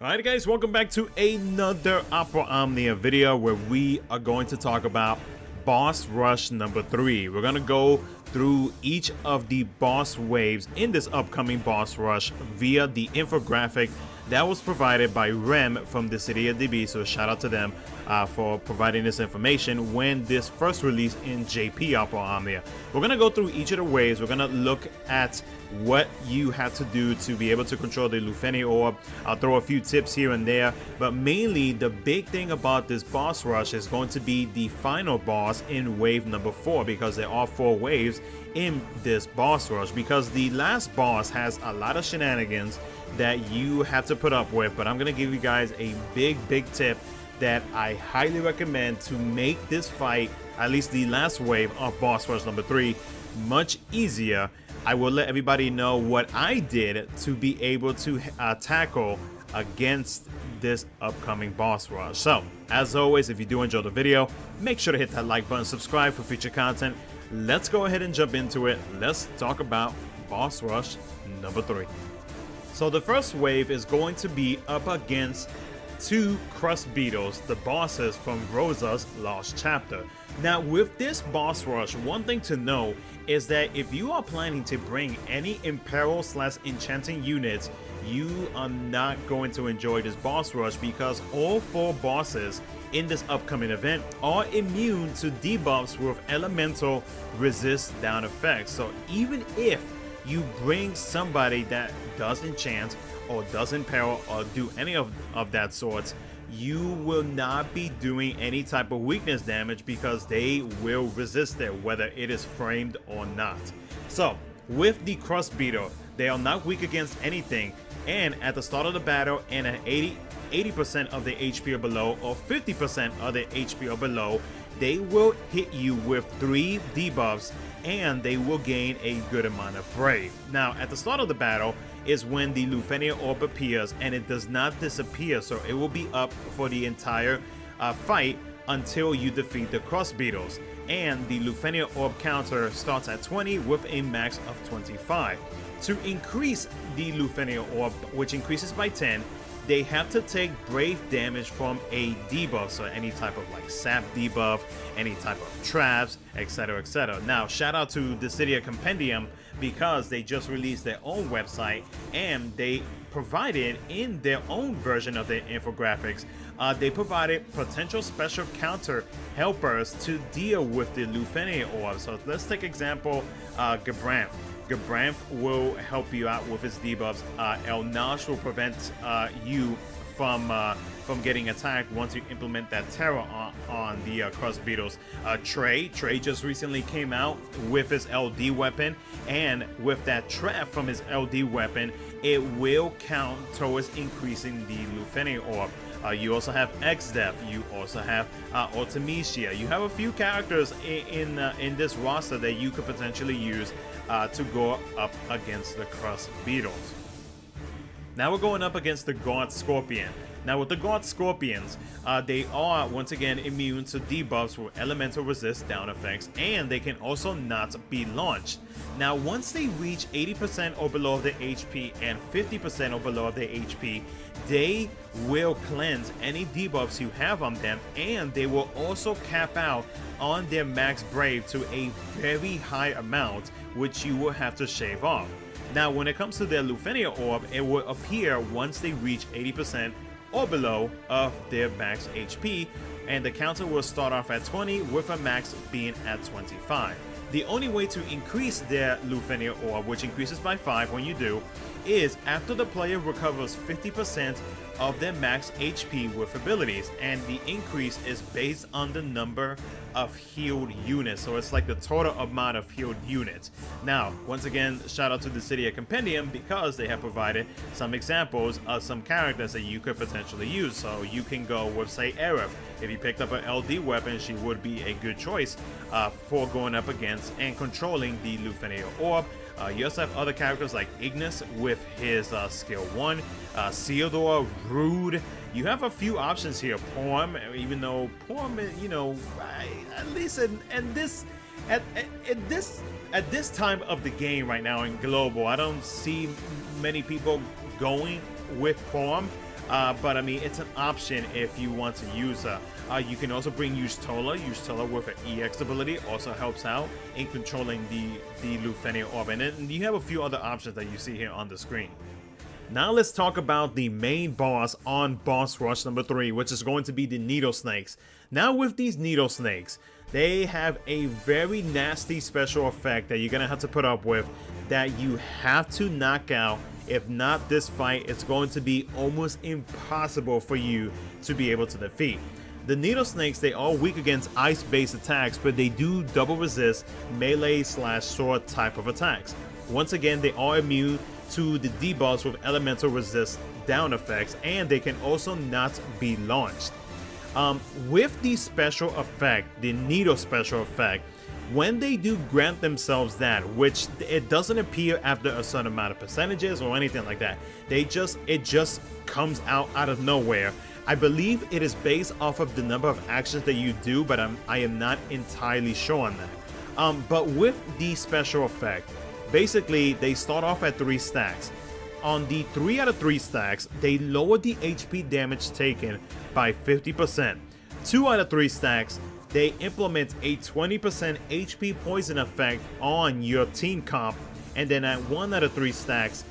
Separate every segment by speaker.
Speaker 1: Alright guys, welcome back to another operaomnia video where we are going to talk about boss rush number 3. We're going to go through each of the boss waves in this upcoming boss rush via the infographic that was provided by Rem from DB. So shout out to them for providing this information when this first released in JP operaomnia. We're going to go through each of the waves. We're going to look at what you have to do to be able to control the Leuphenia Orb. I'll throw a few tips here and there, but mainly the big thing about this boss rush is going to be the final boss in wave number 4, because there are 4 waves in this boss rush, because the last boss has a lot of shenanigans that you have to put up with. But I'm gonna give you guys a big tip that I highly recommend to make this fight, at least the last wave of boss rush number 3, much easier. I will let everybody know what I did to be able to tackle against this upcoming boss rush. So as always, if you do enjoy the video, make sure to hit that like button, subscribe for future content. Let's go ahead and jump into it. Let's talk about boss rush number 3. So the first wave is going to be up against 2 crust beetles, the bosses from Rosa's Lost Chapter. Now with this boss rush, one thing to know is that if you are planning to bring any Imperial / enchanting units, you are not going to enjoy this boss rush, because all 4 bosses in this upcoming event are immune to debuffs with elemental resist down effects. So even if you bring somebody that does enchant or does imperil or do any of that sorts, you will not be doing any type of weakness damage, because they will resist it whether it is framed or not. So with the crust beetle, they are not weak against anything, and at the start of the battle and at 80% of the HP or below, or 50% of the HP or below, they will hit you with 3 debuffs, and they will gain a good amount of brave. Now at the start of the battle is when the Leuphenia Orb appears, and it does not disappear, so it will be up for the entire fight until you defeat the crust beetles. And the Leuphenia Orb counter starts at 20 with a max of 25. To increase the Leuphenia Orb, which increases by 10, they have to take brave damage from a debuff, so any type of like sap debuff, any type of traps, etc, etc. Now shout out to Dissidiaoperaomnia, because they just released their own website and they provided in their own version of their infographics, they provided potential special counter helpers to deal with the Leuphenia Orb. So let's take example Gabranth. Gabranth will help you out with his debuffs. El Nash will prevent you from getting attacked once you implement that terror on the crust beetles. Trey just recently came out with his LD weapon, and with that trap from his LD weapon, it will count towards increasing the Leuphenia Orb. You also have X-Def, you also have Artemisia. You have a few characters in this roster that you could potentially use to go up against the crust beetles. Now we're going up against the Guard Scorpion. Now with the Guard Scorpions, they are once again immune to debuffs with elemental resist down effects, and they can also not be launched. Now once they reach 80% or below of their HP and 50% or below of their HP, they will cleanse any debuffs you have on them, and they will also cap out on their max brave to a very high amount, which you will have to shave off. Now when it comes to their Leuphenia Orb, it will appear once they reach 80% or below of their max HP, and the counter will start off at 20 with a max being at 25. The only way to increase their Leuphenia Orb, which increases by 5 when you do, is after the player recovers 50% of their max HP with abilities, and the increase is based on the number of healed units, so it's like the total amount of healed units. Now once again, shout out to the Dissidiaoperaomnia, because they have provided some examples of some characters that you could potentially use. So you can go with, say, Aerith. If you picked up an LD weapon, she would be a good choice for going up against and controlling the Leuphenia Orb. You also have other characters like Ignis with his skill 1, Sealdor, Rude. You have a few options here. Porm, even though Porm, you know, at least at this time of the game right now in global, I don't see many people going with Porm. but I mean, it's an option if you want to use her. You can also bring Tola with an EX ability, also helps out in controlling the Leuphenia Orb, and then you have a few other options that you see here on the screen. Now let's talk about the main boss on boss rush number 3, which is going to be the Needle Snakes. Now with these Needle Snakes, they have a very nasty special effect that you're going to have to put up with, that you have to knock out. If not, this fight, it's going to be almost impossible for you to be able to defeat. The Needle Snakes, they are weak against ice-based attacks, but they do double resist melee/sword type of attacks. Once again, they are immune to the debuffs with elemental resist down effects, and they can also not be launched. With the special effect, the Needle special effect, when they do grant themselves that, which it doesn't appear after a certain amount of percentages or anything like that, it just comes out of nowhere. I believe it is based off of the number of actions that you do, but I am not entirely sure on that. But with the special effect, basically they start off at 3 stacks. On the 3 out of 3 stacks, they lower the HP damage taken by 50%. 2 out of 3 stacks, they implement a 20% HP poison effect on your team comp, and then at 1 out of 3 stacks,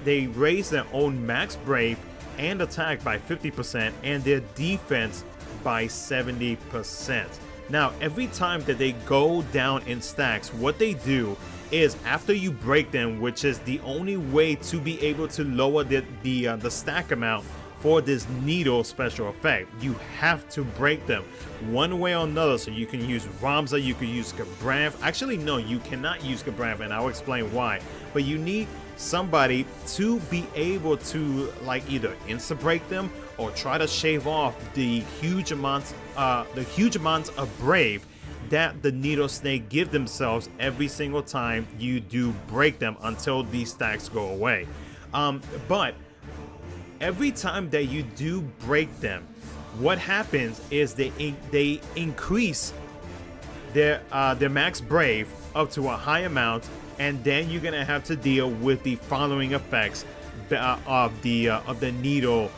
Speaker 1: they raise their own max brave and attack by 50% and their defense by 70%. Now, every time that they go down in stacks, what they do is after you break them, which is the only way to be able to lower the stack amount for this Needle special effect, you have to break them one way or another. So you can use Ramza, you can use Kabranth. Actually, no, you cannot use Kabranth, and I'll explain why. But you need somebody to be able to like either insta break them or try to shave off the huge amounts of brave that the Needle Snake give themselves every single time you do break them until these stacks go away. But every time that you do break them, what happens is they increase their max brave up to a high amount, and then you're gonna have to deal with the following effects of the Needle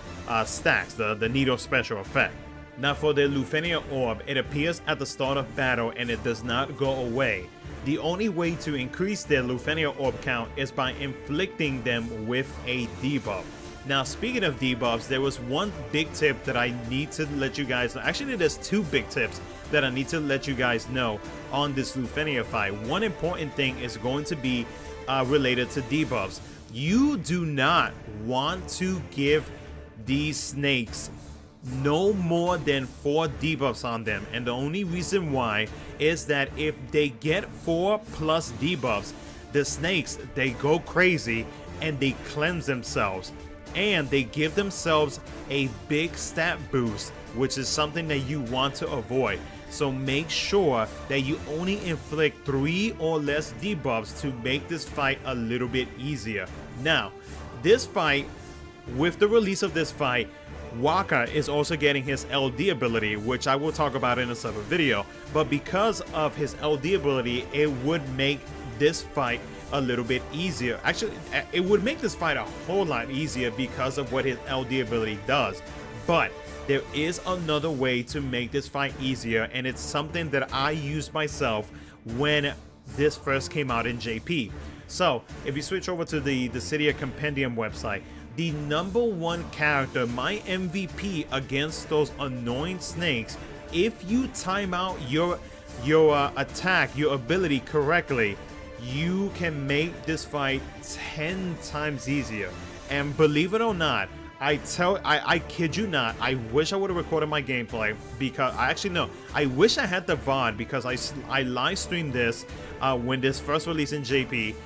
Speaker 1: stacks, the Needle special effect. Now for the Leuphenia Orb, it appears at the start of battle and it does not go away. The only way to increase their Leuphenia Orb count is by inflicting them with a debuff. Now speaking of debuffs, there was one big tip that I need to let you guys know. Actually, there's 2 big tips that I need to let you guys know on this Leuphenia fight. One important thing is going to be related to debuffs. You do not want to give these snakes no more than 4 debuffs on them, and the only reason why is that if they get 4+ debuffs, the snakes, they go crazy and they cleanse themselves, and they give themselves a big stat boost, which is something that you want to avoid. So make sure that you only inflict 3 or less debuffs to make this fight a little bit easier. Now, this fight, with the release of this fight, Waka is also getting his LD ability, which I will talk about in a separate video. But because of his LD ability, it would make this fight a little bit easier. Actually, it would make this fight a whole lot easier because of what his LD ability does. But there is another way to make this fight easier, and it's something that I used myself when this first came out in JP. So if you switch over to the Dissidia Compendium website, the #1 character, my MVP against those annoying snakes, if you time out your attack, your ability correctly, you can make this fight 10 times easier. And believe it or not, I kid you not, I wish I would have recorded my gameplay, because I wish I had the VOD, because I live streamed this when this first released in JP.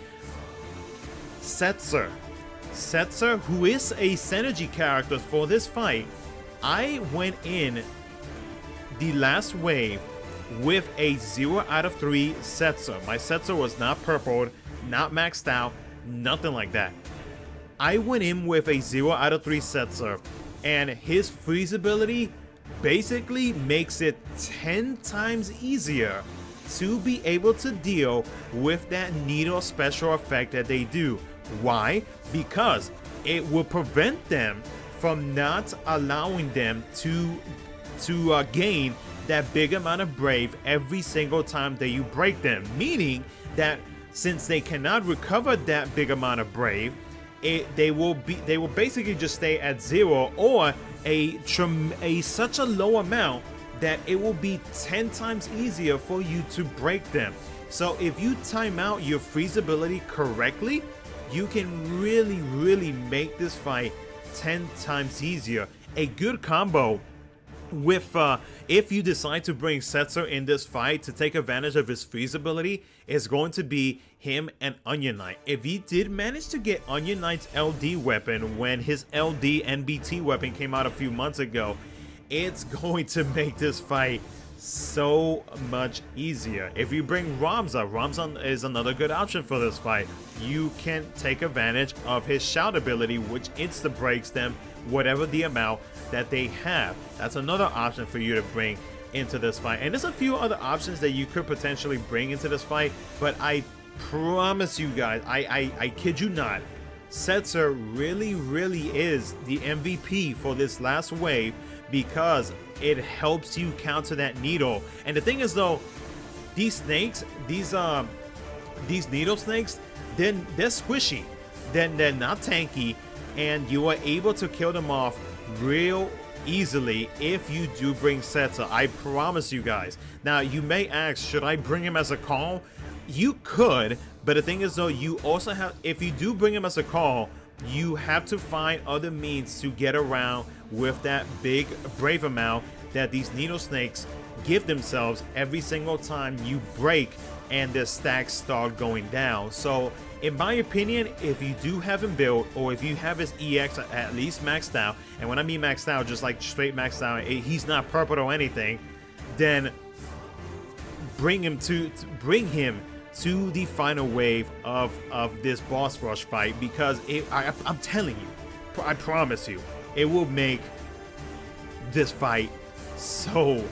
Speaker 1: Setzer, who is a synergy character for this fight, I went in the last wave with a 0 out of 3 Setzer. My Setzer was not purpled, not maxed out, nothing like that. I went in with a 0 out of 3 Setzer, and his freeze ability basically makes it 10 times easier to be able to deal with that Needle special effect that they do. Why? Because it will prevent them from not allowing them to gain that big amount of brave every single time that you break them, meaning that since they cannot recover that big amount of brave, they will basically just stay at 0 or such a low amount that it will be 10 times easier for you to break them. So if you time out your freeze ability correctly, you can really make this fight 10 times easier. A good combo with if you decide to bring Setzer in this fight to take advantage of his freeze ability, is going to be him and Onion Knight. If he did manage to get Onion Knight's LD weapon when his LD NBT weapon came out a few months ago, it's going to make this fight so much easier. If you bring Ramza is another good option for this fight. You can take advantage of his shout ability, which insta breaks them whatever the amount that they have. That's another option for you to bring into this fight. And there's a few other options that you could potentially bring into this fight, but I promise you guys, I kid you not, Setzer really is the MVP for this last wave, because it helps you counter that needle. And the thing is though, these snakes, these needle snakes, they're squishy, then they're not tanky, and you are able to kill them off real easily if you do bring Setzer. I promise you guys. Now you may ask, should I bring him as a call? You could, but the thing is though, you also have, if you do bring him as a call, you have to find other means to get around with that big brave amount that these needle snakes give themselves every single time you break and their stacks start going down. So in my opinion, if you do have him built, or if you have his EX at least maxed out, and when I mean maxed out, just like straight maxed out, he's not purple or anything, then bring him to the final wave of this boss rush fight, because I'm telling you, I promise you, it will make this fight so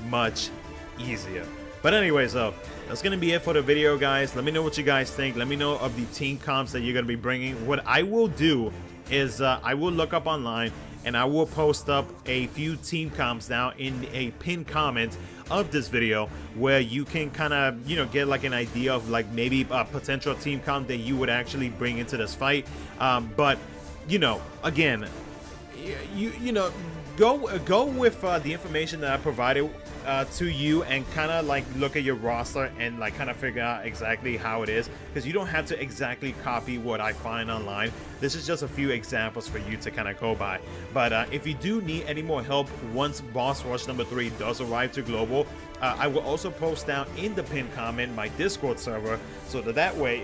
Speaker 1: much easier. But anyways though, that's gonna be it for the video, guys. Let me know what you guys think. Let me know of the team comps that you're gonna be bringing. What I will do is I will look up online and I will post up a few team comps down in a pinned comment of this video, where you can kind of, you know, get like an idea of like maybe a potential team comp that you would actually bring into this fight. But you know, again, you know, go with the information that I provided to you, and kind of like look at your roster and like kind of figure out exactly how it is, because you don't have to exactly copy what I find online. This is just a few examples for you to kind of go by. But if you do need any more help once Boss Rush number 3 does arrive to global, I will also post down in the pinned comment my Discord server, so that way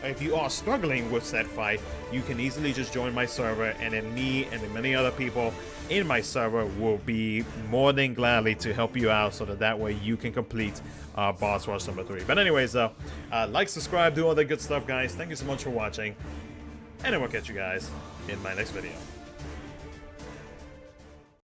Speaker 1: if you are struggling with said fight, you can easily just join my server, and then me and the many other people in my server will be more than gladly to help you out, so that way you can complete Boss Rush number 3. But anyways though, like, subscribe, do all that good stuff, guys. Thank you so much for watching, and I will catch you guys in my next video.